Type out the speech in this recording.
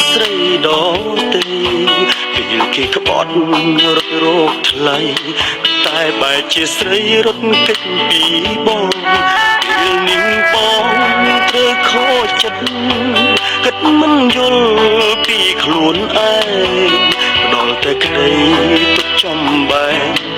ស្រីដទៃពេលគេក្បត់រត់រោគថ្លៃតែបែរជាស្រីរត់គេចពីបងពេលនេះបងត្រូវខូចចិត្តគិតមិនយល់ពីខ្លួនឯងដល់តែក្តីទុកចំបែង